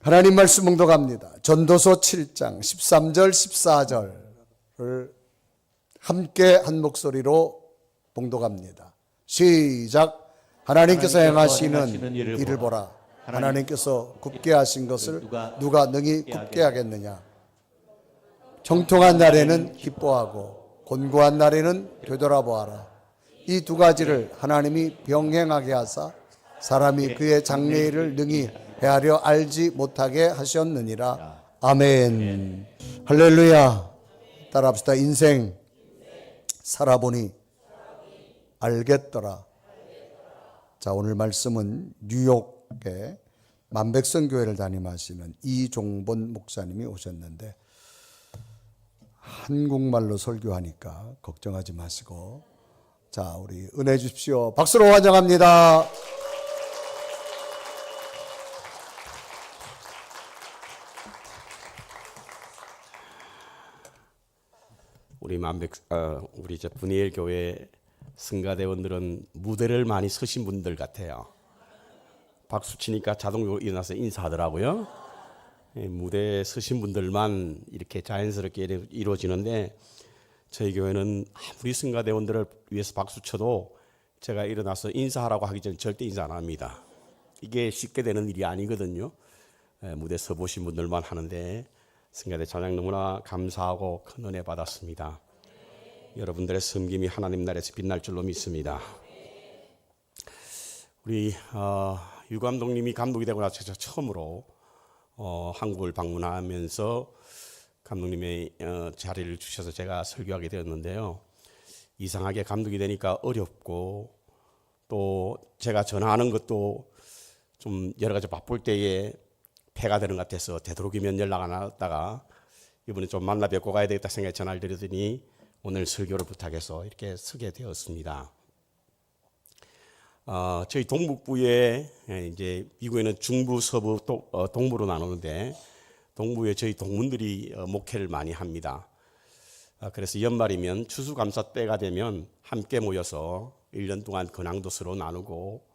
하나님 말씀 봉독합니다. 전도서 7장 13절 14절을 함께 한 목소리로 봉독합니다. 시작. 하나님께서 행하시는 일을 보라. 하나님께서 굽게 하신 것을 누가 능히 굽게 하겠느냐. 정통한 날에는 기뻐하고 곤고한 날에는 되돌아보아라. 이 두 가지를 하나님이 병행하게 하사 사람이 그의 장래일을 능히 헤아려 알지 못하게 하셨느니라. 아멘. 할렐루야. 따라합시다. 인생 살아보니 알겠더라. 자, 오늘 말씀은 뉴욕의 만백성교회를 담임하시는 이종본 목사님이 오셨는데 한국말로 설교하니까 걱정하지 마시고, 자, 우리 은혜 주십시오. 박수로 환영합니다. 우리 이제 분이엘 교회 승가대원들은 무대를 많이 서신 분들 같아요. 박수 치니까 자동으로 일어나서 인사하더라고요. 무대에 서신 분들만 이렇게 자연스럽게 이루어지는데, 저희 교회는 아무리 승가대원들을 위해서 박수 쳐도 제가 일어나서 인사하라고 하기 전에 절대 인사 안 합니다. 이게 쉽게 되는 일이 아니거든요. 무대 서보신 분들만 하는데 승가대 찬양 너무나 감사하고 큰 은혜 받았습니다. 여러분들의 섬김이 하나님 나라에서 빛날 줄로 믿습니다. 우리 유 감독님이 감독이 되고 나서 제가 처음으로 한국을 방문하면서 감독님의 자리를 주셔서 제가 설교하게 되었는데요. 이상하게 감독이 되니까 어렵고, 또 제가 전화하는 것도 좀 여러 가지 바쁠 때에 폐가 되는 것 같아서 되도록이면 연락 안 하다가 이번에 좀 만나 뵙고 가야 되겠다 생각해 전화를 드렸더니 오늘 설교를 부탁해서 이렇게 서게 되었습니다. 저희 동북부에 이제 미국에는 중부, 서부, 동부로 나누는데 동부에 저희 동문들이 목회를 많이 합니다. 그래서 연말이면 추수감사 때가 되면 함께 모여서 1년 동안 근황도서로 나누고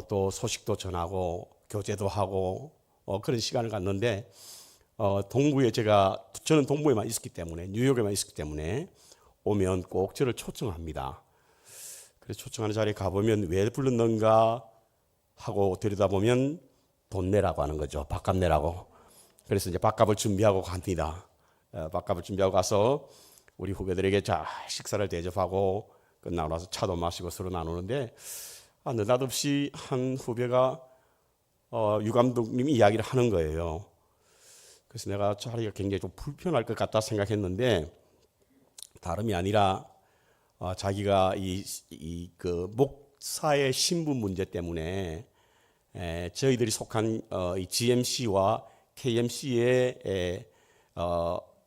또 소식도 전하고 교제도 하고 그런 시간을 갖는데, 동부에 저는 동부에만 있었기 때문에, 뉴욕에만 있었기 때문에 오면 꼭 저를 초청합니다. 그래서 초청하는 자리에 가보면 왜 불렀는가 하고 들여다보면 돈 내라고 하는 거죠. 밥값 내라고. 그래서 이제 밥값을 준비하고 갑니다. 밥값을 준비하고 가서 우리 후배들에게 잘 식사를 대접하고 끝나고 나서 차도 마시고 서로 나누는데, 느닷없이 한 후배가 유 감독님이 이야기를 하는 거예요. 그래서 내가 자리가 굉장히 좀 불편할 것 같다 생각했는데, 다름이 아니라 자기가 그 목사의 신분 문제 때문에 저희들이 속한 이 GMC와 KMC의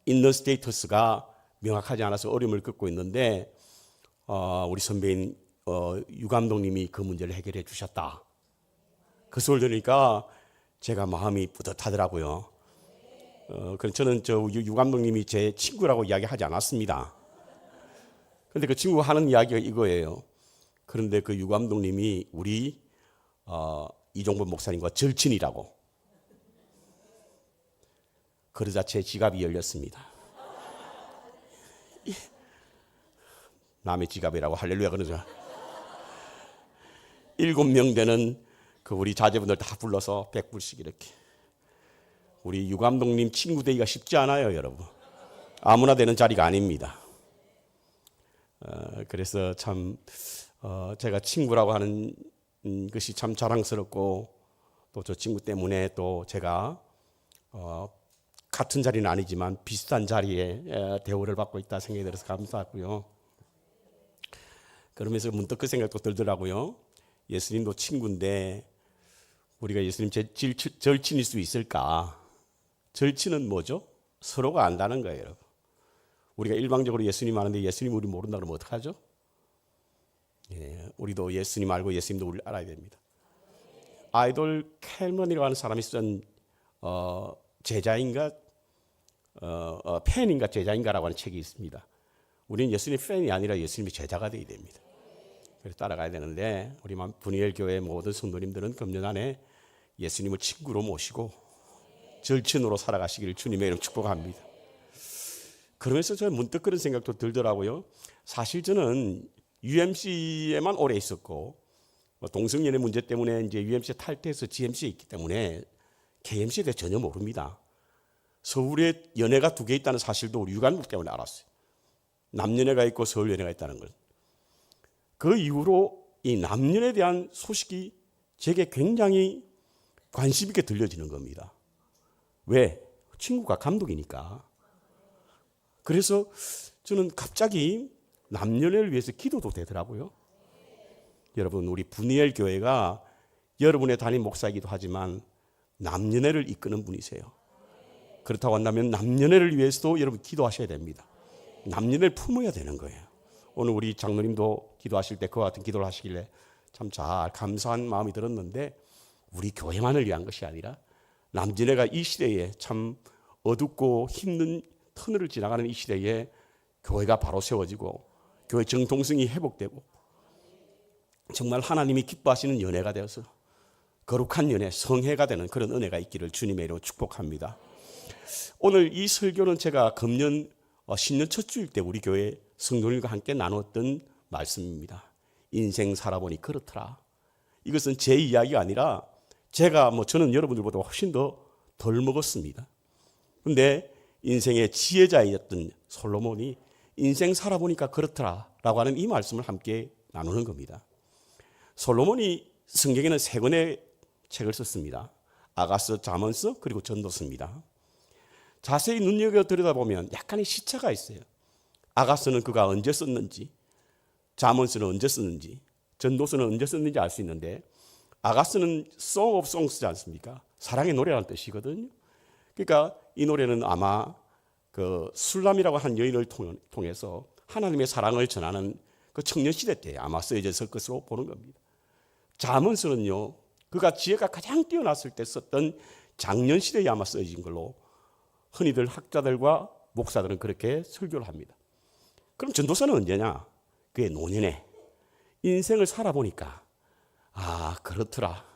있는 스테이터스가 명확하지 않아서 어려움을 겪고 있는데, 우리 선배인 유 감독님이 그 문제를 해결해 주셨다. 그 소리를 들으니까 제가 마음이 뿌듯하더라고요. 그래서 저는 유 감독님이 제 친구라고 이야기하지 않았습니다. 그런데 그 친구가 하는 이야기가 이거예요. 그런데 그 유 감독님이 우리 이종범 목사님과 절친이라고. 그러자 제 지갑이 열렸습니다. 남의 지갑이라고 할렐루야 그러죠. 7명 되는 그 우리 자제분들 다 불러서 100불씩 이렇게. 우리 유 감독님 친구 되기가 쉽지 않아요, 여러분. 아무나 되는 자리가 아닙니다. 그래서 참 제가 친구라고 하는 것이 참 자랑스럽고, 또 저 친구 때문에 또 제가 같은 자리는 아니지만 비슷한 자리에 대우를 받고 있다 생각이 들어서 감사하고요. 그러면서 문득 그 생각도 들더라고요. 예수님도 친구인데 우리가 예수님 절친일 수 있을까? 절친은 뭐죠? 서로가 안다는 거예요, 여러분. 우리가 일방적으로 예수님 아는데 예수님 우리 모른다 그러면 어떡하죠? 우리도 예수님 알고 예수님도 우리를 알아야 됩니다. 아이돌 캘먼이라고 하는 사람이 쓴 제자인가 팬인가 제자인가라고 하는 책이 있습니다. 우리는 예수님 팬이 아니라 예수님의 제자가 되어야 됩니다. 그래서 따라가야 되는데, 우리 분이엘 교회 모든 성도님들은 금년 안에 예수님을 친구로 모시고 절친으로 살아가시기를 주님의 이름 축복합니다. 그러면서 저는 문득 그런 생각도 들더라고요. 사실 저는 UMC에만 오래 있었고 동성연애 문제 때문에 이제 UMC 탈퇴해서 GMC에 있기 때문에 KMC에 대해 전혀 모릅니다. 서울에 연애가 2개 있다는 사실도 우리 유관국 때문에 알았어요. 남연애가 있고 서울연애가 있다는 걸. 그 이후로 이 남연에 대한 소식이 제게 굉장히 관심 있게 들려지는 겁니다. 왜? 친구가 감독이니까. 그래서 저는 갑자기 남연애를 위해서 기도도 되더라고요. 여러분, 우리 분이엘 교회가 여러분의 담임 목사이기도 하지만 남연애를 이끄는 분이세요. 그렇다고 한다면 남연애를 위해서도 여러분 기도하셔야 됩니다. 남연애를 품어야 되는 거예요. 오늘 우리 장로님도 기도하실 때 그와 같은 기도를 하시길래 참 잘 감사한 마음이 들었는데 우리 교회만을 위한 것이 아니라 남연애가 이 시대에 참 어둡고 힘든 터널을 지나가는 이 시대에 교회가 바로 세워지고 교회 정통성이 회복되고 정말 하나님이 기뻐하시는 연애가 되어서 거룩한 연애, 성회가 되는 그런 은혜가 있기를 주님의 이름으로 축복합니다. 오늘 이 설교는 제가 금년 신년 첫 주일 때 우리 교회 성도님과 함께 나눴던 말씀입니다. 인생 살아보니 그렇더라. 이것은 제 이야기가 아니라 제가 저는 여러분들보다 훨씬 더 덜 먹었습니다. 그런데 인생의 지혜자였던 솔로몬이 인생 살아보니까 그렇더라라고 하는 이 말씀을 함께 나누는 겁니다. 솔로몬이 성경에는 3권의 책을 썼습니다. 아가서, 잠언서, 그리고 전도서입니다. 자세히 눈여겨 들여다보면 약간의 시차가 있어요. 아가서는 그가 언제 썼는지, 잠언서는 언제 썼는지, 전도서는 언제 썼는지 알 수 있는데 아가서는 Song of Songs지 않습니까? 사랑의 노래라는 뜻이거든요. 그러니까 이 노래는 아마 그 술람이라고 한 여인을 통해서 하나님의 사랑을 전하는 그 청년 시대 때 아마 쓰여졌을 것으로 보는 겁니다. 잠언서는요, 그가 지혜가 가장 뛰어났을 때 썼던 장년 시대에 아마 쓰여진 걸로 흔히들 학자들과 목사들은 그렇게 설교를 합니다. 그럼 전도서는 언제냐? 그게 노년에 인생을 살아보니까 그렇더라.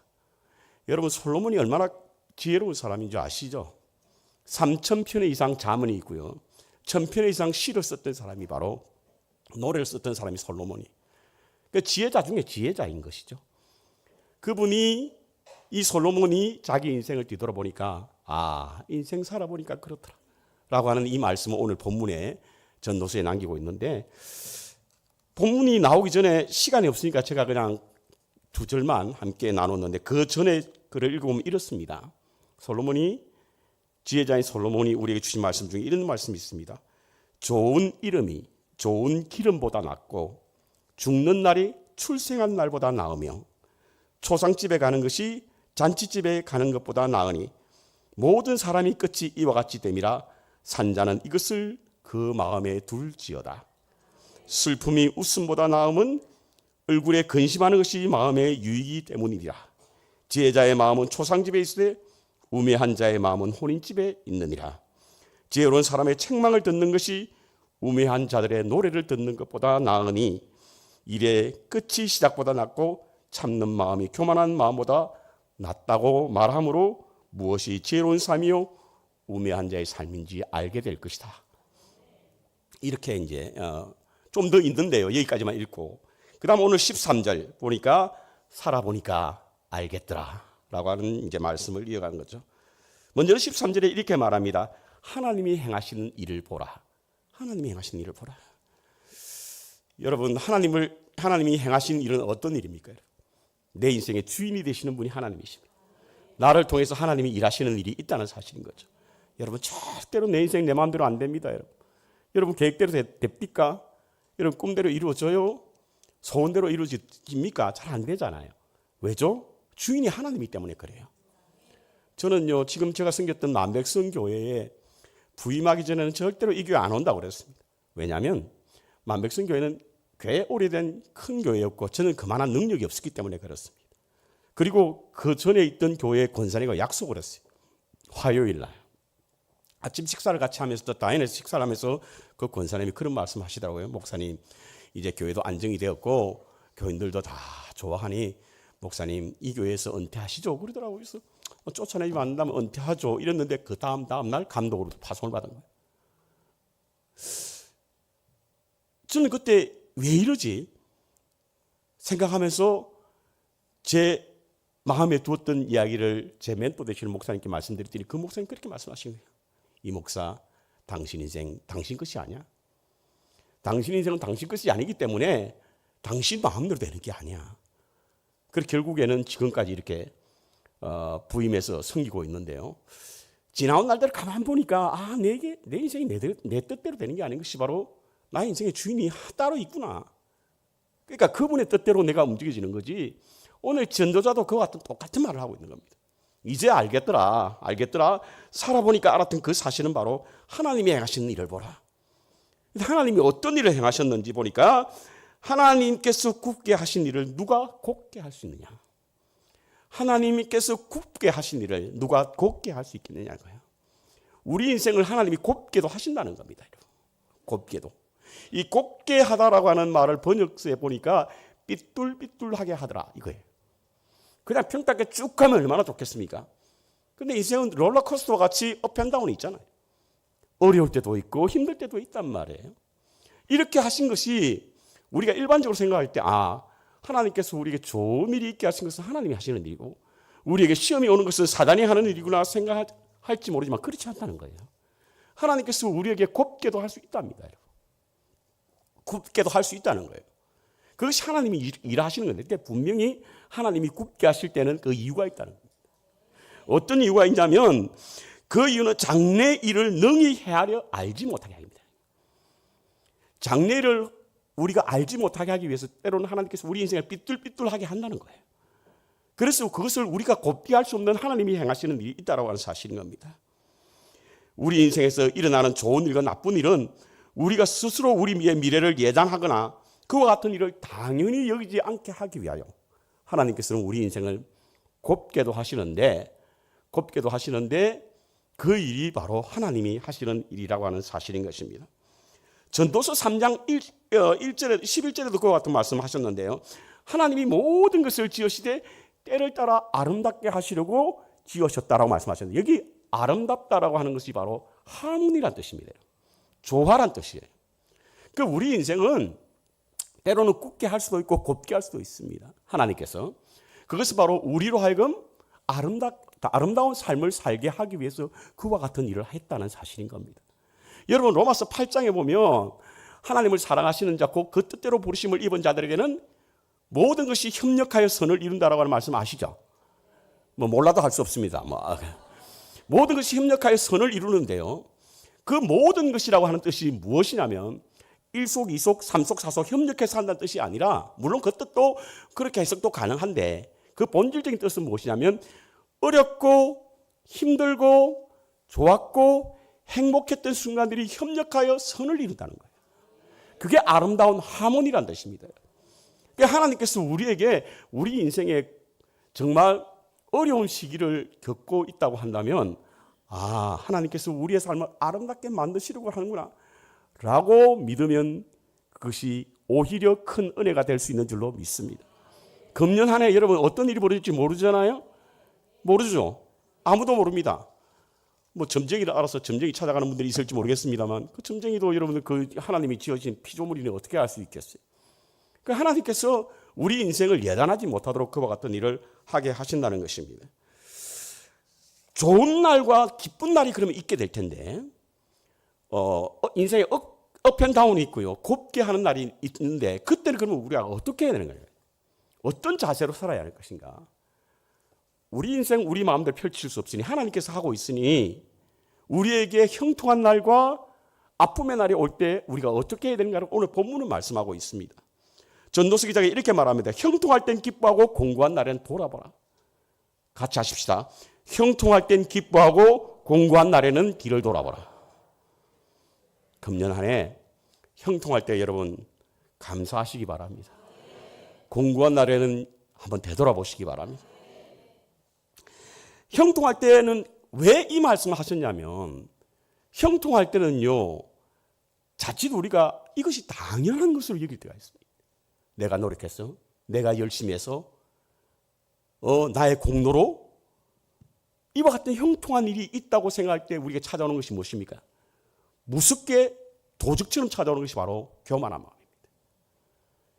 여러분, 솔로몬이 얼마나 지혜로운 사람인 줄 아시죠? 3,000편 이상 잠언이 있고요, 1,000편 이상 시를 썼던 사람이 바로 노래를 썼던 사람이 솔로몬이. 그러니까 지혜자 중에 지혜자인 것이죠. 그분이 이 솔로몬이 자기 인생을 뒤돌아보니까 인생 살아보니까 그렇더라 라고 하는 이 말씀을 오늘 본문에 전도서에 남기고 있는데, 본문이 나오기 전에 시간이 없으니까 제가 그냥 2절만 함께 나눴는데 그 전에 글을 읽어보면 이렇습니다. 지혜자인 솔로몬이 우리에게 주신 말씀 중에 이런 말씀이 있습니다. 좋은 이름이 좋은 기름보다 낫고 죽는 날이 출생한 날보다 나으며 초상집에 가는 것이 잔치집에 가는 것보다 나으니 모든 사람이 끝이 이와 같이 됨이라 산자는 이것을 그 마음에 둘지어다. 슬픔이 웃음보다 나음은 얼굴에 근심하는 것이 마음의 유익이 때문이라. 지혜자의 마음은 초상집에 있으되 우매한 자의 마음은 혼인집에 있느니라. 지혜로운 사람의 책망을 듣는 것이 우매한 자들의 노래를 듣는 것보다 나으니 일의 끝이 시작보다 낫고 참는 마음이 교만한 마음보다 낫다고 말하므로 무엇이 지혜로운 삶이요 우매한 자의 삶인지 알게 될 것이다. 이렇게 이제 좀 더 있는데요, 여기까지만 읽고 그 다음 오늘 13절 보니까 살아보니까 알겠더라 라고 하는 이제 말씀을 이어가는 거죠. 먼저 13절에 이렇게 말합니다. 하나님이 행하시는 일을 보라. 하나님이 행하시는 일을 보라. 여러분, 하나님이 행하시는 일은 어떤 일입니까? 내 인생의 주인이 되시는 분이 하나님이십니다. 나를 통해서 하나님이 일하시는 일이 있다는 사실인 거죠. 여러분, 절대로 내 인생 내 마음대로 안 됩니다. 여러분 계획대로 됩니까? 여러분 꿈대로 이루어져요? 소원대로 이루어집니까? 잘 안 되잖아요. 왜죠? 주인이 하나님이기 때문에 그래요. 저는요, 지금 제가 섬겼던 만백성 교회에 부임하기 전에는 절대로 이 교회 안 온다고 그랬습니다. 왜냐하면 만백성 교회는 꽤 오래된 큰 교회였고 저는 그만한 능력이 없었기 때문에 그렇습니다. 그리고 그 전에 있던 교회의 권사님과 약속을 했어요. 화요일 날 아침 식사를 같이 하면서 다인에서 식사를 하면서 그 권사님이 그런 말씀 하시더라고요. 목사님, 이제 교회도 안정이 되었고 교인들도 다 좋아하니 목사님 이 교회에서 은퇴하시죠 그러더라고요. 그래서 쫓아내지만 안 된다면 은퇴하죠 이랬는데 그 다음 날 감독으로 파송을 받은 거예요. 저는 그때 왜 이러지 생각하면서 제 마음에 두었던 이야기를 제 멘토 되시는 목사님께 말씀드렸더니 그 목사님 그렇게 말씀하신 거예요. 이 목사, 당신 인생 당신 것이 아니야. 당신 인생은 당신 것이 아니기 때문에 당신 마음대로 되는 게 아니야. 그래서 결국에는 지금까지 이렇게 부임해서 섬기고 있는데요. 지나온 날들을 가만 보니까 내 인생이 내 뜻대로 되는 게 아닌 것이 바로 나의 인생의 주인이 따로 있구나. 그러니까 그분의 뜻대로 내가 움직여지는 거지. 오늘 전도자도 그와 같은 똑같은 말을 하고 있는 겁니다. 이제 알겠더라. 살아보니까 알았던 그 사실은 바로 하나님이 행하시는 일을 보라. 하나님이 어떤 일을 행하셨는지 보니까 하나님께서 굽게 하신 일을 누가 곱게 할 수 있느냐. 하나님께서 굽게 하신 일을 누가 곱게 할 수 있겠느냐고요. 우리 인생을 하나님이 곱게도 하신다는 겁니다. 곱게도. 이 곱게 하다라고 하는 말을 번역서에 보니까 삐뚤삐뚤하게 하더라 이거예요. 그냥 평탄하게 쭉 가면 얼마나 좋겠습니까? 근데 인생은 롤러코스터 같이 업앤다운이 있잖아요. 어려울 때도 있고 힘들 때도 있단 말이에요. 이렇게 하신 것이 우리가 일반적으로 생각할 때 하나님께서 우리에게 좋은 일이 있게 하신 것은 하나님이 하시는 일이고 우리에게 시험이 오는 것은 사단이 하는 일이구나 생각할지 모르지만 그렇지 않다는 거예요. 하나님께서 우리에게 곱게도 할 수 있답니다. 굽게도 할 수 있다는 거예요. 그것이 하나님이 일하시는 건데 분명히 하나님이 굽게 하실 때는 그 이유가 있다는 겁니다. 어떤 이유가 있냐면 그 이유는 장래 일을 능히 헤아려 알지 못하게 합니다. 장래를 우리가 알지 못하게 하기 위해서 때로는 하나님께서 우리 인생을 삐뚤삐뚤하게 한다는 거예요. 그래서 그것을 우리가 곱게 할 수 없는 하나님이 행하시는 일이 있다고 하는 사실인 겁니다. 우리 인생에서 일어나는 좋은 일과 나쁜 일은 우리가 스스로 우리의 미래를 예단하거나 그와 같은 일을 당연히 여기지 않게 하기 위하여 하나님께서는 우리 인생을 곱게도 하시는데 그 일이 바로 하나님이 하시는 일이라고 하는 사실인 것입니다. 전도서 3장 1절에 11절에도 그와 같은 말씀을 하셨는데요. 하나님이 모든 것을 지으시되 때를 따라 아름답게 하시려고 지으셨다라고 말씀하셨는데 여기 아름답다라고 하는 것이 바로 하모니란 뜻입니다. 조화란 뜻이에요. 그 우리 인생은 때로는 굽게 할 수도 있고 곱게 할 수도 있습니다. 하나님께서 그것이 바로 우리로 하여금 아름다운 삶을 살게 하기 위해서 그와 같은 일을 했다는 사실인 겁니다. 여러분 로마서 8장에 보면 하나님을 사랑하시는 자 곧 그 뜻대로 부르심을 입은 자들에게는 모든 것이 협력하여 선을 이룬다라고 하는 말씀 아시죠? 몰라도 할 수 없습니다. 모든 것이 협력하여 선을 이루는데요. 그 모든 것이라고 하는 뜻이 무엇이냐면 1속, 2속, 3속, 4속 협력해서 한다는 뜻이 아니라 물론 그 뜻도 그렇게 해석도 가능한데 그 본질적인 뜻은 무엇이냐면 어렵고 힘들고 좋았고 행복했던 순간들이 협력하여 선을 이룬다는 거예요. 그게 아름다운 하모니란 뜻입니다. 그러니까 하나님께서 우리에게 우리 인생에 정말 어려운 시기를 겪고 있다고 한다면 하나님께서 우리의 삶을 아름답게 만드시려고 하는구나 라고 믿으면 그것이 오히려 큰 은혜가 될 수 있는 줄로 믿습니다. 금년 한 해 여러분 어떤 일이 벌어질지 모르잖아요. 모르죠. 아무도 모릅니다. 점쟁이를 알아서 점쟁이 찾아가는 분들이 있을지 모르겠습니다만 그 점쟁이도 여러분들 그 하나님이 지어진 피조물이니 어떻게 알 수 있겠어요. 그 하나님께서 우리 인생을 예단하지 못하도록 그와 같은 일을 하게 하신다는 것입니다. 좋은 날과 기쁜 날이 그러면 있게 될 텐데 인생에 업앤다운이 있고요. 곱게 하는 날이 있는데 그때는 그러면 우리가 어떻게 해야 되는 거예요? 어떤 자세로 살아야 할 것인가? 우리 인생 우리 마음대로 펼칠 수 없으니 하나님께서 하고 있으니 우리에게 형통한 날과 아픔의 날이 올 때 우리가 어떻게 해야 되는가를 오늘 본문은 말씀하고 있습니다. 전도서 기자가 이렇게 말합니다. 형통할 땐 기뻐하고 공고한 날엔 돌아보라. 같이 하십시다. 형통할 땐 기뻐하고 공고한 날에는 뒤를 돌아보라. 금년 한 해 형통할 때 여러분 감사하시기 바랍니다. 공고한 날에는 한번 되돌아보시기 바랍니다. 형통할 때는 왜 이 말씀을 하셨냐면 형통할 때는요 자칫 우리가 이것이 당연한 것으로 여길 때가 있습니다. 내가 노력해서 내가 열심히 해서 나의 공로로 이와 같은 형통한 일이 있다고 생각할 때 우리가 찾아오는 것이 무엇입니까? 무섭게 도적처럼 찾아오는 것이 바로 교만한 마음입니다.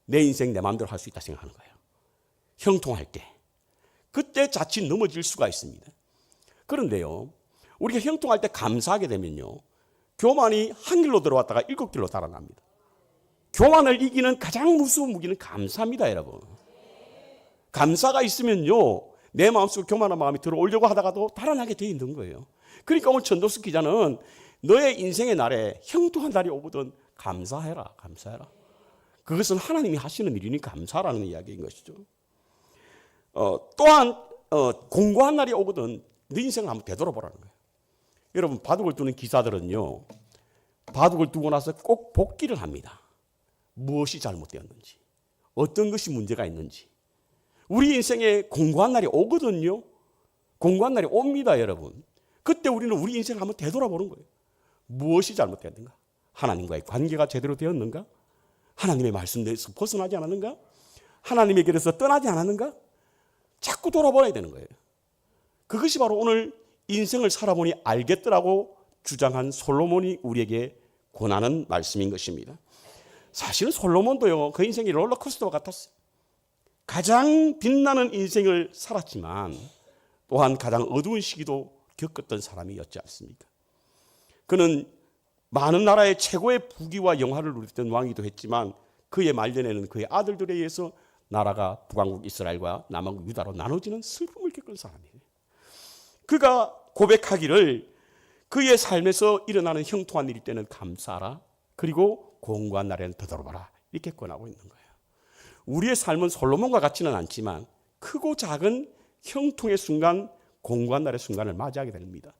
내 인생 내 마음대로 할 수 있다 생각하는 거예요. 형통할 때. 그때 자칫 넘어질 수가 있습니다. 그런데요, 우리가 형통할 때 감사하게 되면요, 교만이 한 길로 들어왔다가 7길로 달아납니다. 교만을 이기는 가장 무서운 무기는 감사입니다, 여러분. 감사가 있으면요, 내 마음속에 교만한 마음이 들어오려고 하다가도 달아나게 돼 있는 거예요. 그러니까 오늘 전도스 기자는 너의 인생의 날에 형통한 날이 오거든 감사해라, 감사해라. 그것은 하나님이 하시는 일이니 감사라는 이야기인 것이죠. 또한 공고한 날이 오거든 네 인생을 한번 되돌아보라는 거예요. 여러분, 바둑을 두는 기사들은요, 바둑을 두고 나서 꼭 복기를 합니다. 무엇이 잘못되었는지, 어떤 것이 문제가 있는지. 우리 인생에 공고한 날이 오거든요. 공고한 날이 옵니다, 여러분. 그때 우리는 우리 인생을 한번 되돌아보는 거예요. 무엇이 잘못되었는가? 하나님과의 관계가 제대로 되었는가? 하나님의 말씀에서 벗어나지 않았는가? 하나님의 길에서 떠나지 않았는가? 자꾸 돌아봐야 되는 거예요. 그것이 바로 오늘 인생을 살아보니 알겠더라고 주장한 솔로몬이 우리에게 권하는 말씀인 것입니다. 사실은 솔로몬도요, 그 인생이 롤러코스터와 같았어요. 가장 빛나는 인생을 살았지만 또한 가장 어두운 시기도 겪었던 사람이었지 않습니까? 그는 많은 나라의 최고의 부귀와 영화를 누렸던 왕이기도 했지만 그의 말년에는 그의 아들들에 의해서 나라가 북왕국 이스라엘과 남왕국 유다로 나눠지는 슬픔을 겪은 사람이에요. 그가 고백하기를 그의 삶에서 일어나는 형통한 일일 때는 감사하라, 그리고 공고한 날에는 되돌아봐라, 이렇게 권하고 있는 거예요. 우리의 삶은 솔로몬과 같지는 않지만 크고 작은 형통의 순간, 공고한 날의 순간을 맞이하게 됩니다.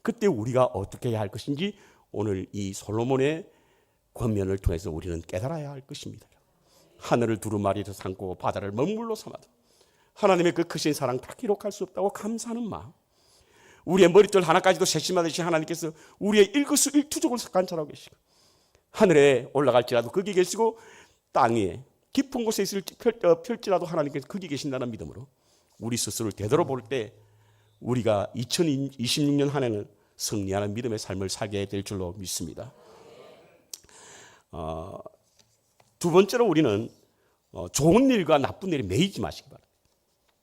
그때 우리가 어떻게 해야 할 것인지 오늘 이 솔로몬의 권면을 통해서 우리는 깨달아야 할 것입니다. 하늘을 두루마리로 삼고 바다를 먹물로 삼아도 하나님의 그 크신 사랑 다 기록할 수 없다고 감사하는 마음, 우리의 머릿돌 하나까지도 세심하듯이 하나님께서 우리의 일거수일투족을 관찰하고 계시고, 하늘에 올라갈지라도 거기 계시고 땅 위에 깊은 곳에 펼지라도 하나님께서 거기 계신다는 믿음으로 우리 스스로를 되돌아볼 때 우리가 2026년 한 해는 승리하는 믿음의 삶을 살게 될 줄로 믿습니다. 두 번째로 우리는 좋은 일과 나쁜 일에 매이지 마시기 바랍니다.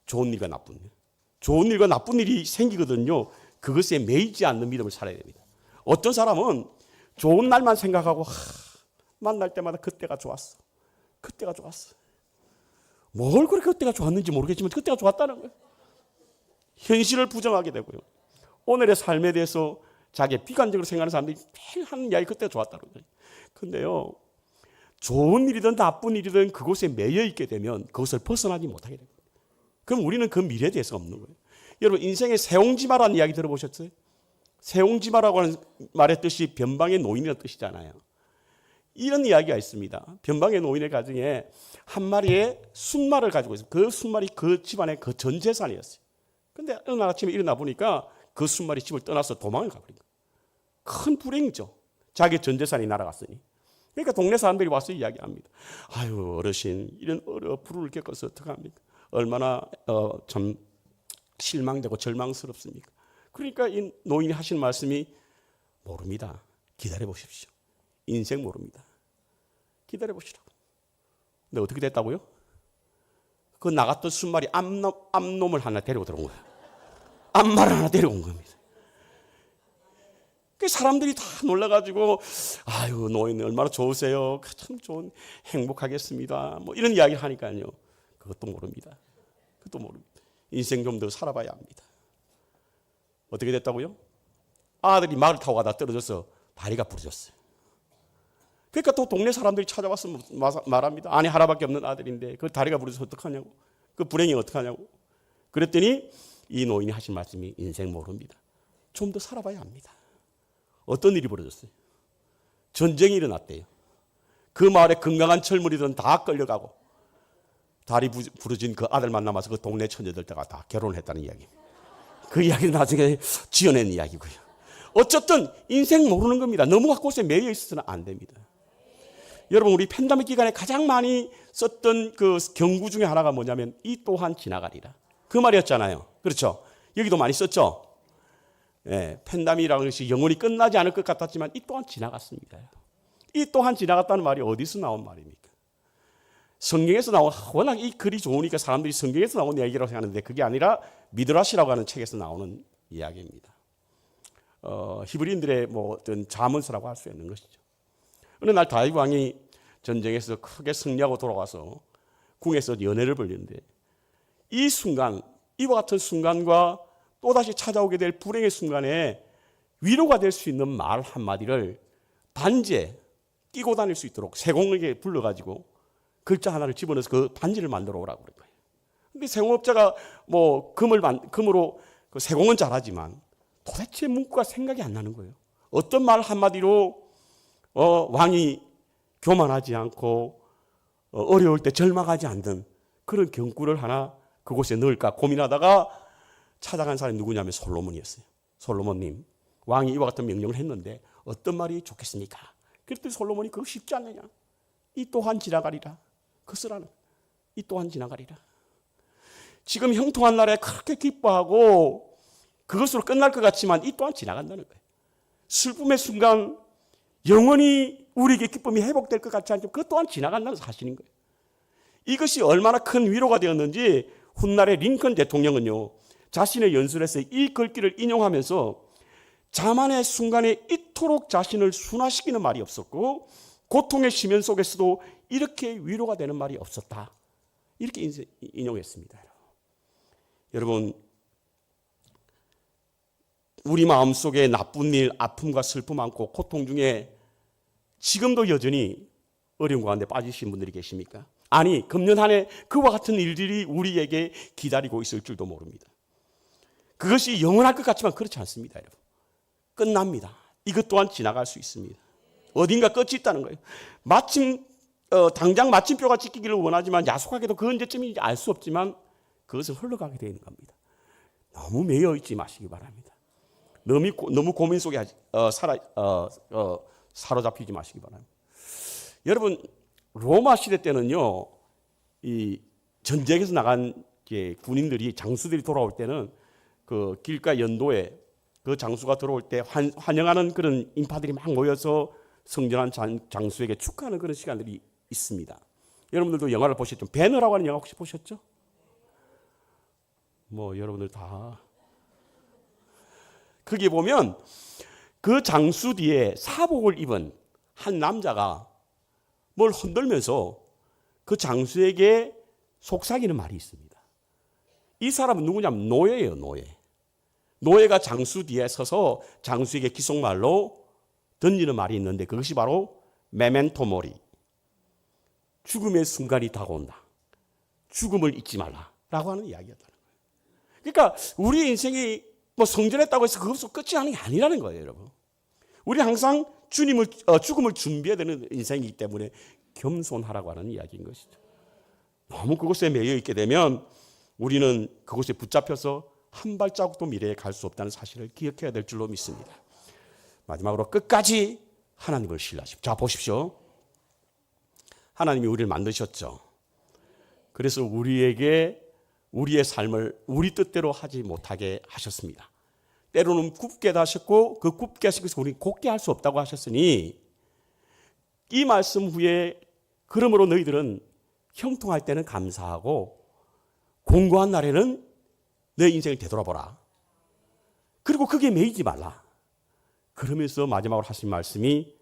좋은 일과 나쁜 일. 좋은 일과 나쁜 일이 생기거든요. 그것에 매이지 않는 믿음을 살아야 됩니다. 어떤 사람은 좋은 날만 생각하고 만날 때마다 그때가 좋았어. 그때가 좋았어. 뭘 그렇게 그때가 좋았는지 모르겠지만 그때가 좋았다는 거예요. 현실을 부정하게 되고요. 오늘의 삶에 대해서 자기의 비관적으로 생각하는 사람들이 매일 하는 이야기 그때가 좋았다는 거예요. 근데요, 좋은 일이든 나쁜 일이든 그곳에 매여 있게 되면 그것을 벗어나지 못하게 됩니다. 그럼 우리는 그 미래에 대해서 없는 거예요. 여러분, 인생의 세옹지마라는 이야기 들어보셨어요? 세옹지마라고 하는 말의 뜻이 변방의 노인이라는 뜻이잖아요. 이런 이야기가 있습니다. 변방의 노인의 가정에 한 마리의 순말을 가지고 있어요. 그 순말이 그 집안의 그 전 재산이었어요. 근데 어느 날 아침에 일어나 보니까 그 순말이 집을 떠나서 도망을 가버린 거예요. 큰 불행이죠. 자기 전 재산이 날아갔으니. 그러니까 동네 사람들이 와서 이야기합니다. 아유, 어르신, 이런 불을 겪어서 어떡합니까? 얼마나 참 실망되고 절망스럽습니까? 그러니까 이 노인이 하신 말씀이 모릅니다. 기다려 보십시오. 인생 모릅니다. 기다려 보시라고. 근데 어떻게 됐다고요? 그 나갔던 순말이 암놈을 하나 데리고 들어온 거예요. 암말을 하나 데려온 겁니다. 그 사람들이 다 놀라가지고 아유, 노인 얼마나 좋으세요. 참 좋은 행복하겠습니다. 뭐 이런 이야기를 하니까요. 그것도 모릅니다. 그것도 모릅니다. 인생 좀 더 살아봐야 합니다. 어떻게 됐다고요? 아들이 말을 타고 가다 떨어져서 다리가 부러졌어요. 그러니까 또 동네 사람들이 찾아와서 말합니다. 아니, 하나밖에 없는 아들인데 그 다리가 부러져서 어떡하냐고. 그 불행이 어떡하냐고. 그랬더니 이 노인이 하신 말씀이 인생 모릅니다. 좀 더 살아봐야 합니다. 어떤 일이 벌어졌어요? 전쟁이 일어났대요. 그 마을에 건강한 젊은이들은 다 끌려가고 다리 부러진 그 아들만 남아서 그 동네 처녀들다가 다 결혼을 했다는 이야기. 그 이야기는 나중에 지어낸 이야기고요. 어쨌든 인생 모르는 겁니다. 너무 곳에 매여 있어서는 안 됩니다. 여러분, 우리 팬데믹 기간에 가장 많이 썼던 그 경구 중에 하나가 뭐냐면 이 또한 지나가리라. 그 말이었잖아요. 그렇죠? 여기도 많이 썼죠? 예, 팬담이라는 것이 영원히 끝나지 않을 것 같았지만 이 또한 지나갔습니다. 이 또한 지나갔다는 말이 어디서 나온 말입니까? 성경에서 나온, 워낙 이 글이 좋으니까 사람들이 성경에서 나온 이야기라고 생각하는데 그게 아니라 미드라시라고 하는 책에서 나오는 이야기입니다. 히브리인들의 뭐 어떤 자문서라고 할 수 있는 것이죠. 어느 날 다윗 왕이 전쟁에서 크게 승리하고 돌아와서 궁에서 연회를 벌리는데 이 순간, 이와 같은 순간과 또다시 찾아오게 될 불행의 순간에 위로가 될 수 있는 말 한마디를 반지에 끼고 다닐 수 있도록 세공에게 불러가지고 글자 하나를 집어넣어서 그 반지를 만들어 오라고 그런 거예요. 근데 세공업자가 뭐 금으로 그 세공은 잘하지만 도대체 문구가 생각이 안 나는 거예요. 어떤 말 한마디로 왕이 교만하지 않고 어려울 때 절망하지 않는 그런 경구를 하나 그곳에 넣을까 고민하다가 찾아간 사람이 누구냐면 솔로몬이었어요. 솔로몬님, 왕이 이와 같은 명령을 했는데 어떤 말이 좋겠습니까? 그랬더니 솔로몬이 그거 쉽지 않느냐? 이 또한 지나가리라. 그 쓰라는 이 또한 지나가리라. 지금 형통한 날에 그렇게 기뻐하고 그것으로 끝날 것 같지만 이 또한 지나간다는 거예요. 슬픔의 순간 영원히 우리에게 기쁨이 회복될 것 같지 않지만 그것 또한 지나간다는 사실인 거예요. 이것이 얼마나 큰 위로가 되었는지 훗날에 링컨 대통령은요, 자신의 연설에서 이 글귀를 인용하면서 자만의 순간에 이토록 자신을 순화시키는 말이 없었고 고통의 심연 속에서도 이렇게 위로가 되는 말이 없었다. 이렇게 인용했습니다. 여러분, 우리 마음속에 나쁜 일, 아픔과 슬픔 많고 고통 중에 지금도 여전히 어려운 가운데 빠지신 분들이 계십니까? 아니, 금년 한 해 그와 같은 일들이 우리에게 기다리고 있을 줄도 모릅니다. 그것이 영원할 것 같지만 그렇지 않습니다, 여러분. 끝납니다. 이것 또한 지나갈 수 있습니다. 어딘가 끝이 있다는 거예요. 당장 마침표가 찍히기를 원하지만 야속하게도 그 언제쯤인지 알 수 없지만 그것은 흘러가게 되는 겁니다. 너무 매여 있지 마시기 바랍니다. 너무 고민 속에 사로잡히지 마시기 바랍니다. 여러분, 로마 시대 때는요, 이 전쟁에서 나간 군인들이 장수들이 돌아올 때는 그 길가 연도에 그 장수가 들어올 때 환영하는 그런 인파들이 막 모여서 성전한 장수에게 축하하는 그런 시간들이 있습니다. 여러분들도 영화를 보셨죠? 배너라고 하는 영화 혹시 보셨죠? 뭐 여러분들 다 거기 보면 그 장수 뒤에 사복을 입은 한 남자가 뭘 흔들면서 그 장수에게 속삭이는 말이 있습니다. 이 사람은 누구냐면 노예예요, 노예. 노예가 장수 뒤에 서서 장수에게 기속말로 던지는 말이 있는데 그것이 바로 메멘토 모리. 죽음의 순간이 다가온다. 죽음을 잊지 말라라고 하는 이야기였다는 거예요. 그러니까 우리 인생이 뭐 성전했다고 해서 그것으로 끝이 하는 게 아니라는 거예요, 여러분. 우리 항상 죽음을 준비해야 되는 인생이기 때문에 겸손하라고 하는 이야기인 것이죠. 너무 그곳에 매여 있게 되면 우리는 그곳에 붙잡혀서 한 발자국도 미래에 갈 수 없다는 사실을 기억해야 될 줄로 믿습니다. 마지막으로 끝까지 하나님을 신뢰하십시오. 자, 보십시오. 하나님이 우리를 만드셨죠. 그래서 우리에게 우리의 삶을 우리 뜻대로 하지 못하게 하셨습니다. 때로는 굽게 하셨고 그 굽게 하신 것을 우리는 곧게 할 수 없다고 하셨으니 이 말씀 후에 그러므로 너희들은 형통할 때는 감사하고 공고한 날에는 내 인생을 되돌아보라. 그리고 그게 매이지 말라. 그러면서 마지막으로 하신 말씀이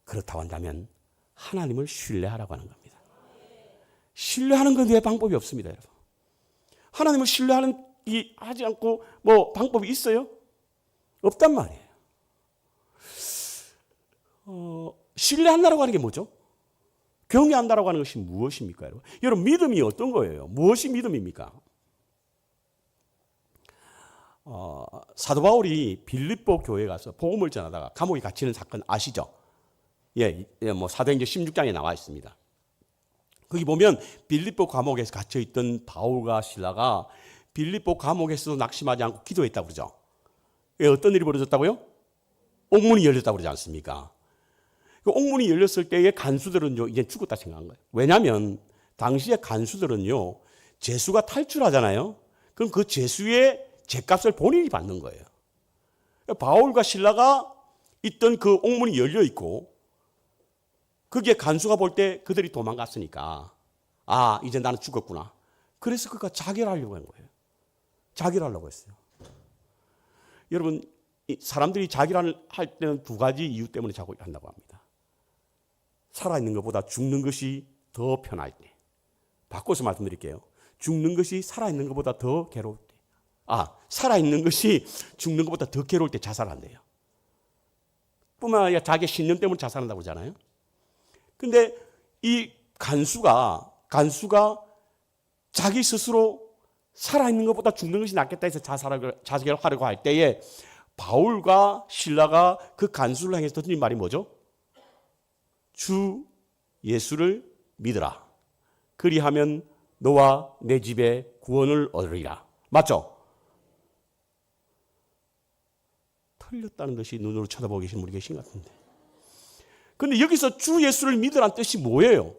그렇다고 한다면 하나님을 신뢰하라고 하는 겁니다. 신뢰하는 건 왜 방법이 없습니다, 여러분. 하나님을 신뢰하는 이 하지 않고 뭐 방법이 있어요? 없단 말이에요. 신뢰한다라고 하는 게 뭐죠? 경외한다라고 하는 것이 무엇입니까, 여러분? 여러분, 믿음이 어떤 거예요? 무엇이 믿음입니까? 사도 바울이 빌립보 교회에 가서 복음을 전하다가 감옥에 갇히는 사건 아시죠? 뭐 사도행전 16장에 나와 있습니다. 거기 보면 빌립보 감옥에서 갇혀 있던 바울과 실라가 빌립보 감옥에서도 낙심하지 않고 기도했다고 그러죠. 어떤 일이 벌어졌다고요? 옥문이 열렸다고 그러지 않습니까? 그 옥문이 열렸을 때의 간수들은요, 이제 죽었다 생각한 거예요. 왜냐하면 당시의 간수들은요, 죄수가 탈출하잖아요. 그럼 그 죄수의 죄값을 본인이 받는 거예요. 바울과 실라가 있던 그 옥문이 열려 있고 거기에 간수가 볼 때 그들이 도망갔으니까 아, 이제 나는 죽었구나. 그래서 그가 자결하려고 한 거예요. 자결하려고 했어요. 여러분, 사람들이 자결할 때는 두 가지 이유 때문에 자결한다고 합니다. 살아있는 것보다 죽는 것이 더 편할 때. 바꿔서 말씀드릴게요. 죽는 것이 살아있는 것보다 더 괴로울 때. 살아있는 것이 죽는 것보다 더 괴로울 때 자살한대요. 뿐만 아니라 자기 신념 때문에 자살한다고 하잖아요. 근데 이 간수가 자기 스스로 살아있는 것보다 죽는 것이 낫겠다 해서 자결하려고 할 때에 바울과 실라가 그 간수를 향해서 던진 말이 뭐죠? 주 예수를 믿으라. 그리하면 너와 내 집에 구원을 얻으리라. 맞죠? 틀렸다는 듯이 눈으로 쳐다보고 계신 분이 계신 것 같은데. 근데 여기서 주 예수를 믿으라는 뜻이 뭐예요?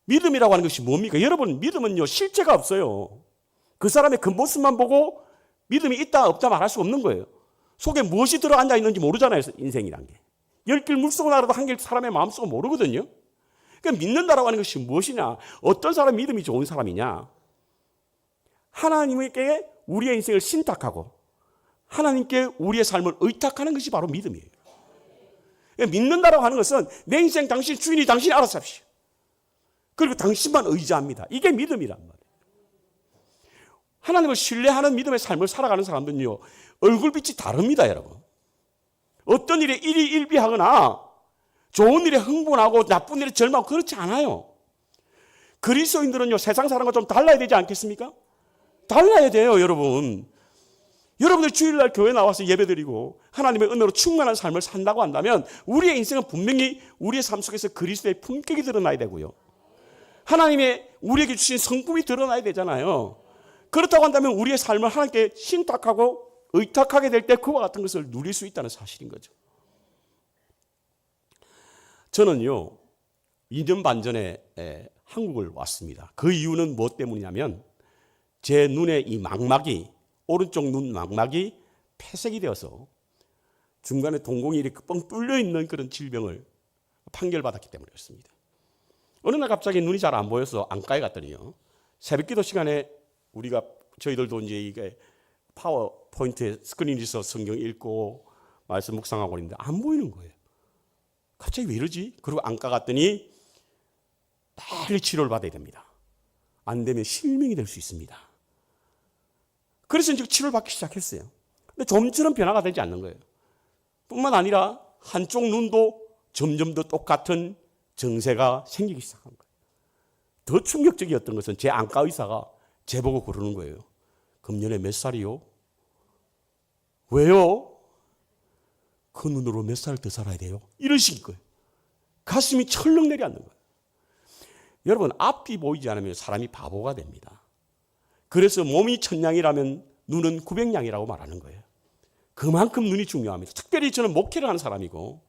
믿음이라고 하는 것이 뭡니까? 여러분, 믿음은요, 실체가 없어요. 그 사람의 겉모습만 보고 믿음이 있다 없다 말할 수 없는 거예요. 속에 무엇이 들어앉아 있는지 모르잖아요, 인생이란 게. 10길 물속을 알아도 한 길 사람의 마음속을 모르거든요. 그러니까 믿는다라고 하는 것이 무엇이냐? 어떤 사람 믿음이 좋은 사람이냐? 하나님께 우리의 인생을 신탁하고 하나님께 우리의 삶을 의탁하는 것이 바로 믿음이에요. 그러니까 믿는다라고 하는 것은 내 인생 당신 주인이 당신이 알아서 합시오. 그리고 당신만 의지합니다. 이게 믿음이란 말이에요. 하나님을 신뢰하는 믿음의 삶을 살아가는 사람들은요, 얼굴빛이 다릅니다, 여러분. 어떤 일에 일희일비하거나 좋은 일에 흥분하고 나쁜 일에 절망하고 그렇지 않아요. 그리스도인들은요, 세상 사람과 좀 달라야 되지 않겠습니까? 달라야 돼요, 여러분. 여러분들 주일날 교회 나와서 예배드리고 하나님의 은혜로 충만한 삶을 산다고 한다면 우리의 인생은 분명히 우리의 삶 속에서 그리스도의 품격이 드러나야 되고요. 하나님의 우리에게 주신 성품이 드러나야 되잖아요. 그렇다고 한다면 우리의 삶을 하나님께 신탁하고 의탁하게 될 때 그와 같은 것을 누릴 수 있다는 사실인 거죠. 저는요, 2년 반 전에 한국을 왔습니다. 그 이유는 무엇 때문이냐면 제 눈에 이 망막이, 오른쪽 눈 망막이 폐색이 되어서 중간에 동공이 이렇게 뻥 뚫려 있는 그런 질병을 판결받았기 때문이었습니다. 어느 날 갑자기 눈이 잘 안 보여서 안과에 갔더니요, 새벽 기도 시간에 저희들도 이제 이게 파워포인트에 스크린이 있어 성경 읽고 말씀 묵상하고 있는데 안 보이는 거예요. 갑자기 왜 이러지? 그리고 안과 갔더니 빨리 치료를 받아야 됩니다. 안 되면 실명이 될 수 있습니다. 그래서 이제 치료를 받기 시작했어요. 근데 좀처럼 변화가 되지 않는 거예요. 뿐만 아니라 한쪽 눈도 점점 더 똑같은 증세가 생기기 시작한 거예요. 더 충격적이었던 것은 제 안과 의사가 제보고 그러는 거예요. 금년에 몇 살이요? 왜요? 그 눈으로 몇 살 더 살아야 돼요? 이런 식인 거예요. 가슴이 철렁 내려앉는 거예요. 여러분, 앞이 보이지 않으면 사람이 바보가 됩니다. 그래서 몸이 1000양이라면 눈은 900양이라고 말하는 거예요. 그만큼 눈이 중요합니다. 특별히 저는 목회를 하는 사람이고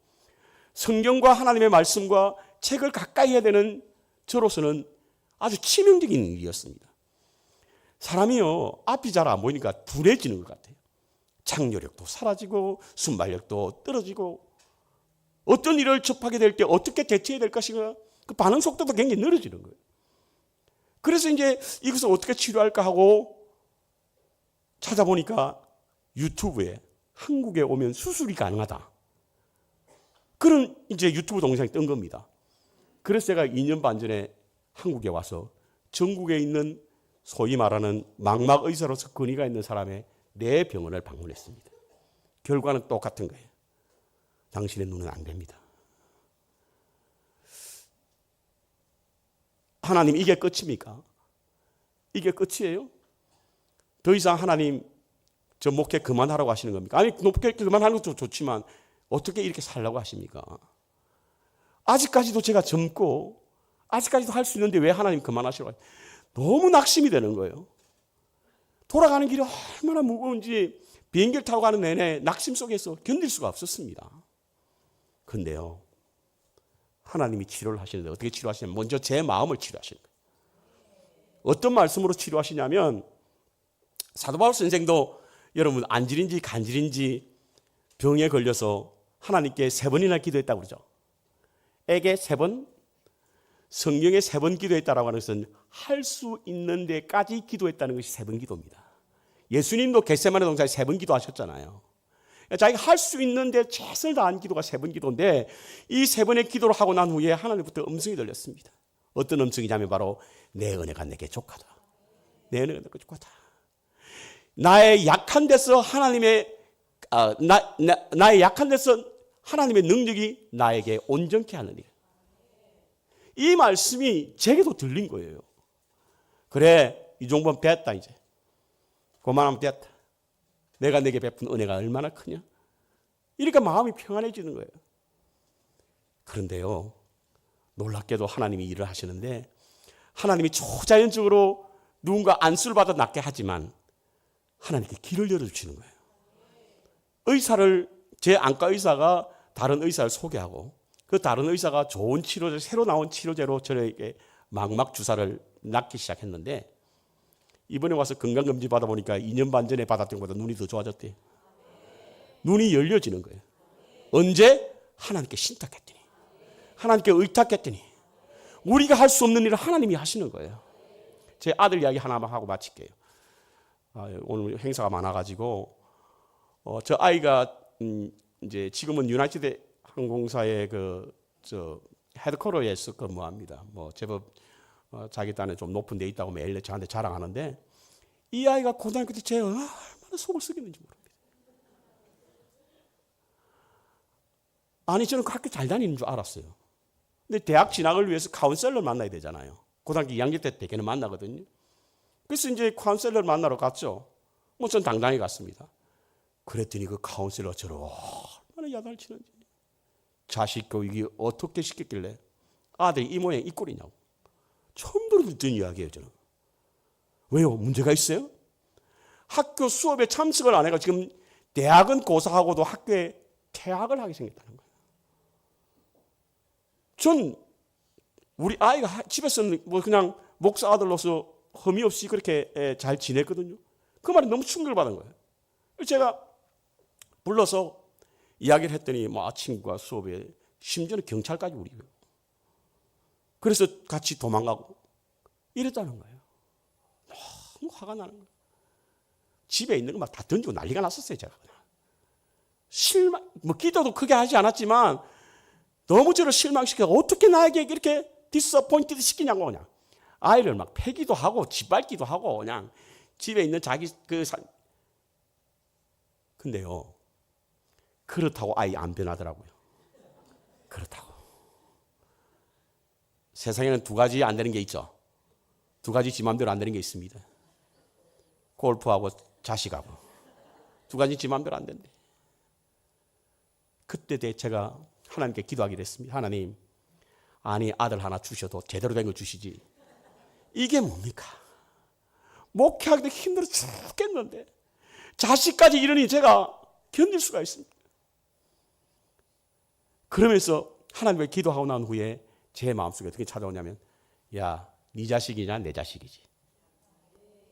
성경과 하나님의 말씀과 책을 가까이 해야 되는 저로서는 아주 치명적인 일이었습니다. 사람이요, 앞이 잘 안 보이니까 둔해지는 것 같아요. 창조력도 사라지고 순발력도 떨어지고 어떤 일을 접하게 될 때 어떻게 대처해야 될 것인가, 그 반응 속도도 굉장히 늘어지는 거예요. 그래서 이제 이것을 어떻게 치료할까 하고 찾아보니까 유튜브에 한국에 오면 수술이 가능하다, 그런 이제 유튜브 동영상이 뜬 겁니다. 그래서 제가 2년 반 전에 한국에 와서 전국에 있는 소위 말하는 망막 의사로서 권위가 있는 사람의 내 병원을 방문했습니다. 결과는 똑같은 거예요. 당신의 눈은 안 됩니다. 하나님, 이게 끝입니까? 이게 끝이에요? 더 이상 하나님 저 목회 그만하라고 하시는 겁니까? 아니, 목회 그만하는 것도 좋지만 어떻게 이렇게 살라고 하십니까? 아직까지도 제가 젊고 아직까지도 할 수 있는데 왜 하나님 그만하시라고 하십니까? 너무 낙심이 되는 거예요. 돌아가는 길이 얼마나 무거운지 비행기를 타고 가는 내내 낙심 속에서 견딜 수가 없었습니다. 그런데요, 하나님이 치료를 하시는데 어떻게 치료하시냐면 먼저 제 마음을 치료하시는 거예요. 어떤 말씀으로 치료하시냐면 사도 바울 선생도 여러분 안질인지 간질인지 병에 걸려서 하나님께 3번이나 기도했다고 그러죠. 에게 3번, 성경에 3번 기도했다라고 하는 것은 할 수 있는 데까지 기도했다는 것이 3번 기도입니다. 예수님도 겟세마네 동산에 3번 기도하셨잖아요. 자기가 할 수 있는데 최선을 다한 기도가 3번 기도인데 이 3번의 기도를 하고 난 후에 하나님부터 음성이 들렸습니다. 어떤 음성이냐면 바로 내 은혜가 내게 족하다. 내 은혜가 내게 족하다. 나의 약한 데서 나의 약한 데서 하나님의 능력이 나에게 온전케 하느니라. 이 말씀이 제게도 들린 거예요. 그래, 이 정도면 됐다 이제. 그만하면 됐다. 내가 내게 베푼 은혜가 얼마나 크냐. 이러니까 마음이 평안해지는 거예요. 그런데요, 놀랍게도 하나님이 일을 하시는데 하나님이 초자연적으로 누군가 안수를 받아 낫게 하지만 하나님께 길을 열어주시는 거예요. 제 안과 의사가 다른 의사를 소개하고 그 다른 의사가 좋은 치료제, 새로 나온 치료제로 저에게 막막 주사를 낫기 시작했는데 이번에 와서 건강검진 받아보니까 2년 반 전에 받았던 것보다 눈이 더 좋아졌대요. 눈이 열려지는 거예요. 언제? 하나님께 신탁했더니, 하나님께 의탁했더니 우리가 할 수 없는 일을 하나님이 하시는 거예요. 제 아들 이야기 하나만 하고 마칠게요. 오늘 행사가 많아가지고 저 아이가 이제 지금은 유나이티드 항공사의 헤드쿼터에서 근무합니다. 뭐 제법 자기 딴에 좀 높은 데 있다고 매일 저한테 자랑하는데 이 아이가 고등학교 때 제가 얼마나 속을 썩였는지 모릅니다. 아니 저는 그 학교 잘 다니는 줄 알았어요. 근데 대학 진학을 위해서 카운셀러를 만나야 되잖아요. 고등학교 2학년 때 대개는 만나거든요. 그래서 이제 카운셀러를 만나러 갔죠. 뭐 전 당당히 갔습니다. 그랬더니 그 카운셀러가 저를 얼마나 야단을 치는지. 자식 교육이 어떻게 시켰길래 아들이 이 모양 이 꼴이냐고. 처음 듣는 이야기예요 저는. 왜요? 문제가 있어요? 학교 수업에 참석을 안 해가 지금 대학은 고사하고도 학교에 퇴학을 하게 생겼다는 거예요. 전 우리 아이가 집에서는 뭐 그냥 목사 아들로서 흠이 없이 그렇게 잘 지냈거든요. 그 말이 너무 충격을 받은 거예요. 제가 불러서 이야기를 했더니 뭐 친구가 수업에 심지어는 경찰까지 우리고 그래서 같이 도망가고 이랬다는 거예요. 너무 화가 나는 거예요. 집에 있는 거 막 다 던지고 난리가 났었어요. 제가 실망, 뭐 기도도 크게 하지 않았지만 너무 저를 실망시켜 어떻게 나에게 이렇게 디스어포인티드 시키냐고 그냥 아이를 막 패기도 하고 짓밟기도 하고 그냥 집에 있는 자기 근데요 그렇다고 아이 안 변하더라고요. 그렇다고 세상에는 2가지 안 되는 게 있죠. 2가지 지 맘대로 안 되는 게 있습니다. 골프하고 자식하고 2가지 지 맘대로 안 된대. 그때 제가 하나님께 기도하기로 했습니다. 하나님, 아니 아들 하나 주셔도 제대로 된 거 주시지. 이게 뭡니까? 목회하기도 힘들어 죽겠는데 자식까지 이러니 제가 견딜 수가 있습니다. 그러면서 하나님께 기도하고 난 후에 제 마음속에 어떻게 찾아오냐면 야, 네 자식이냐 내 자식이지.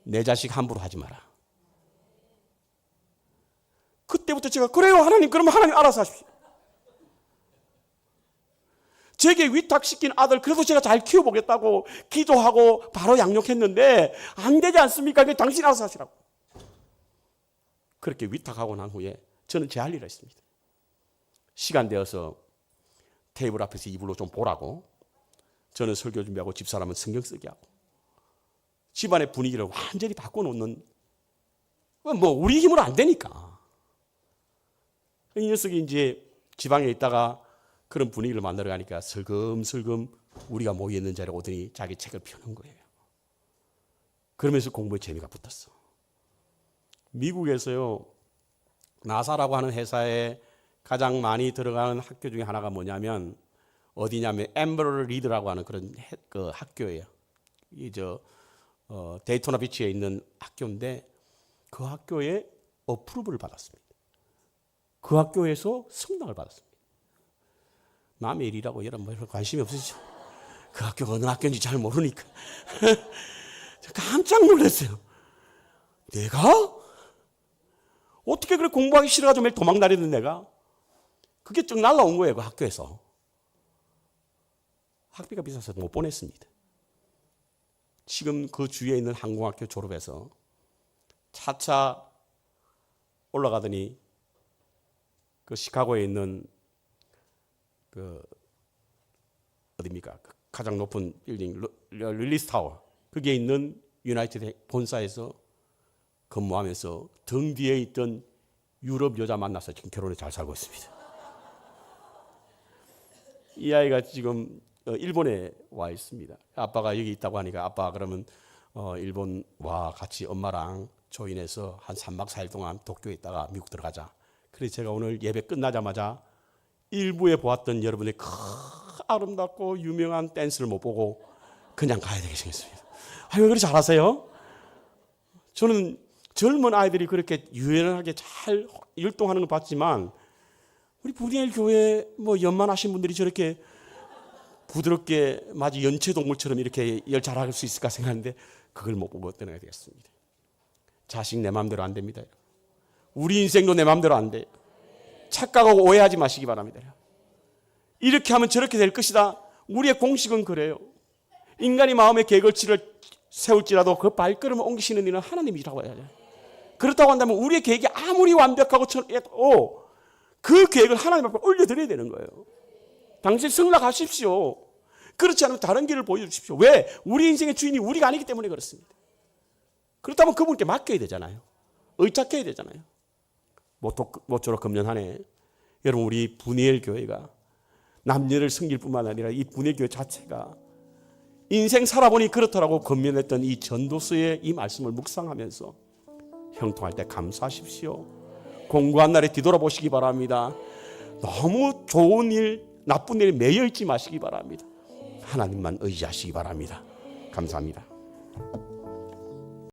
내 자식 함부로 하지 마라. 그때부터 제가 그래요 하나님 그러면 하나님 알아서 하십시오. 제게 위탁시킨 아들 그래도 제가 잘 키워보겠다고 기도하고 바로 양육했는데 안 되지 않습니까? 그게 당신 알아서 하시라고. 그렇게 위탁하고 난 후에 저는 제 할 일을 했습니다. 시간 되어서 테이블 앞에서 이불로 좀 보라고 저는 설교 준비하고 집사람은 성경 쓰기 하고 집안의 분위기를 완전히 바꿔놓는 뭐 우리 힘으로 안 되니까 이 녀석이 이제 지방에 있다가 그런 분위기를 만나러 가니까 슬금슬금 우리가 모여있는 자리에 오더니 자기 책을 펴는 거예요. 그러면서 공부에 재미가 붙었어. 미국에서요 나사라고 하는 회사에 가장 많이 들어가는 학교 중에 하나가 뭐냐면 어디냐면 엠버러 리드라고 하는 그런 그 학교예요. 데이토나 비치에 있는 학교인데 그 학교에 어프로브를 받았습니다. 그 학교에서 성당을 받았습니다. 남의 일이라고 여러분 뭐 관심이 없으시죠? 그 학교가 어느 학교인지 잘 모르니까 깜짝 놀랐어요. 내가? 어떻게 그렇게 공부하기 싫어가지고 매일 도망 다니는 내가? 그게 쭉 날라온 거예요, 그 학교에서. 학비가 비싸서 못 보냈습니다. 지금 그 주위에 있는 항공학교 졸업해서 차차 올라가더니 그 시카고에 있는 그 어디입니까? 그 가장 높은 빌딩 릴리스 타워 거기에 있는 유나이티드 본사에서 근무하면서 등 뒤에 있던 유럽 여자 만나서 지금 결혼에 잘 살고 있습니다. 이 아이가 지금 일본에 와 있습니다. 아빠가 여기 있다고 하니까 아빠 그러면 일본 와 같이 엄마랑 조인해서 한 3박 4일 동안 도쿄에 있다가 미국 들어가자. 그래서 제가 오늘 예배 끝나자마자 일부에 보았던 여러분의 아름답고 유명한 댄스를 못 보고 그냥 가야 되게 생겼습니다. 왜 그렇게 잘하세요? 저는 젊은 아이들이 그렇게 유연하게 잘 율동하는 걸 봤지만 우리 부디엘 교회 뭐 연만하신 분들이 저렇게 부드럽게 마치 연체동물처럼 이렇게 열 잘할 수 있을까 생각하는데 그걸 못 보고 떠나야 되겠습니다. 자식 내 마음대로 안 됩니다. 우리 인생도 내 마음대로 안 돼요. 착각하고 오해하지 마시기 바랍니다. 이렇게 하면 저렇게 될 것이다. 우리의 공식은 그래요. 인간이 마음의 계획을 세울지라도 그 발걸음을 옮기시는 일은 하나님이라고 해야 돼요. 그렇다고 한다면 우리의 계획이 아무리 완벽하고 그 계획을 하나님 앞에 올려드려야 되는 거예요. 당신 승낙하십시오. 그렇지 않으면 다른 길을 보여주십시오. 왜? 우리 인생의 주인이 우리가 아니기 때문에 그렇습니다. 그렇다면 그분께 맡겨야 되잖아요. 의탁해야 되잖아요. 모쪼록 금년한해 여러분 우리 분이엘 교회가 남녀를 섬길 뿐만 아니라 이 분이엘 교회 자체가 인생 살아보니 그렇더라고 건면했던 이 전도서의 이 말씀을 묵상하면서 형통할 때 감사하십시오. 공고한 날에 뒤돌아보시기 바랍니다. 너무 좋은 일, 나쁜 일에 매여 있지 마시기 바랍니다. 하나님만 의지하시기 바랍니다. 감사합니다.